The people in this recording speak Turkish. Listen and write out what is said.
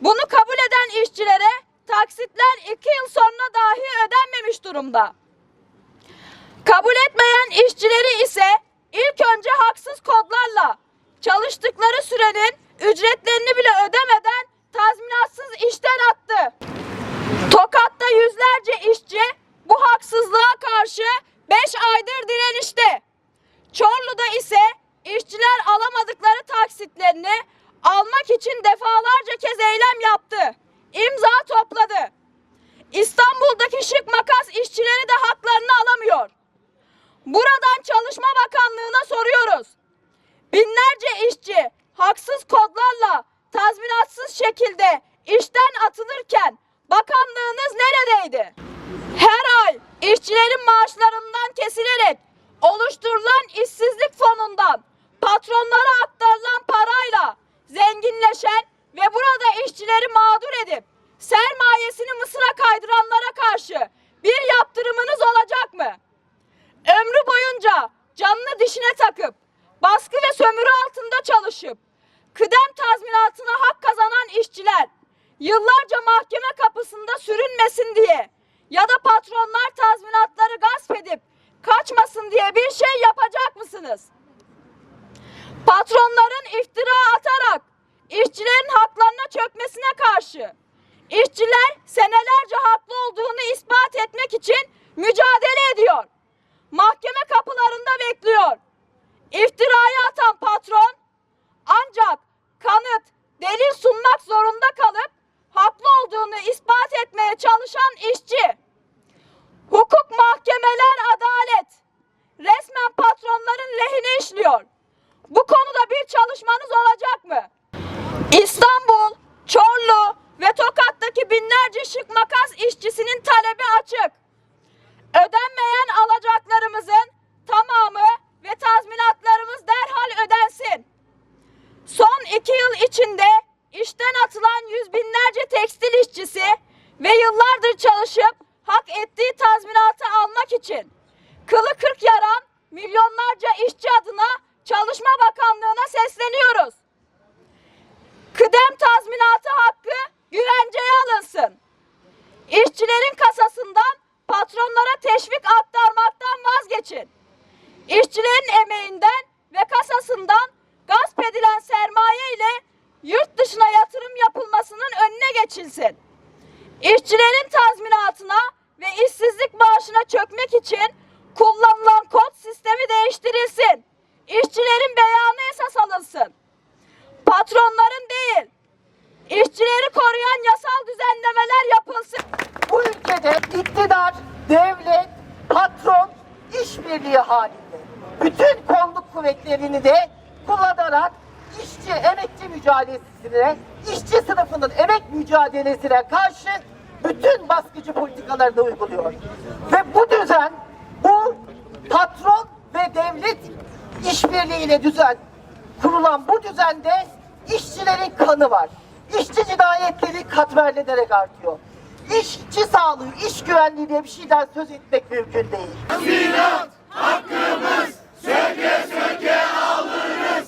Bunu kabul eden işçilere taksitler 2 yıl sonra dahi ödenmemiş durumda. Kabul etmeyen işçileri ise ilk önce haksız kodlarla çalıştıkları sürenin ücretlerini bile ödemeden tazminatsız işten attı. Tokat'ta yüzlerce işçi bu haksızlığa karşı 5 aydır direnişte. Çorlu'da ise işçiler alamadıkları taksitlerini almak için defalarca kez eylem yaptı. İmza topladı. İstanbul'daki şık makas işçileri de haklarını alamıyor. Buradan Çalışma Bakanlığı'na soruyoruz. Binlerce işçi haksız kodlarla tazminatsız şekilde işten atılırken bakanlığınız neredeydi? Her ay işçilerin maaşlarından kesilerek oluşturulan işsizlik fonundan patronlara aktarılan parayla zenginleşen ve burada işçileri mağdur edip sermayesini Mısır'a kaydıranlara karşı bir yaptırımınız olacak mı? Ömrü boyunca canını dişine takıp baskı ve sömürü altında çalışıp kıdem tazminatına hak kazanan işçiler yıllarca mahkeme kapısında sürünmesin diye ya da patronlar tazminatları gasp edip kaçmasın diye bir şey yapacak mısınız? Patronların iftira atarak işçilerin haklarına çökmesine karşı işçiler senelerce haklı olduğunu ispat etmek için mücadele ediyor. Mahkeme kapılarında bekliyor. İftirayı atan patron ancak kanıt, delil sunmak zorunda kalıp haklı olduğunu ispat etmeye çalışan işçi. Hukuk, mahkemeler, adalet resmen patronların lehine işliyor. Bu konuda bir çalışmanız olacak mı? İstanbul, Çorlu ve Tokat'taki binlerce şık makas işçisinin talebi açık. Ödenmeyen alacaklarımızın tamamı ve tazminatlarımız derhal ödensin. Son 2 yıl içinde işten atılan yüz binlerce tekstil işçisi ve yıllardır çalışıp hak ettiği tazminatı almak için kılı kırk yaran milyonlarca işçi adına Çalışma Bakanlığı'na sesleniyoruz. Kıdem tazminatı hakkı güvenceye alınsın. İşçilerin kasasından patronlara teşvik aktarmaktan vazgeçin. İşçilerin emeğinden ve kasasından gasp edilen sermaye ile yurt dışına yatırım yapılmasının önüne geçilsin. İşçilerin tazminatına ve işsizlik maaşına çökmek için kullanılan kod sistemi değiştirilsin. İşçilerin beyanı esas alınsın. Patronların değil, işçileri koruyan yasal düzenlemeler yapılsın. Bu ülkede iktidar, devlet, patron işbirliği halinde. Bütün kolluk kuvvetlerini de kullanarak işçi emekçi mücadelesine, işçi sınıfının emek mücadelesine karşı bütün baskıcı politikalarını uyguluyor. Ve bu düzen, bu patron ve devlet işbirliğiyle kurulan bu düzende işçilerin kanı var. İşçi cinayetleri katmerlenerek artıyor. İşçi sağlığı, iş güvenliği diye bir şeyden söz etmek mümkün değil. Tazminat hakkı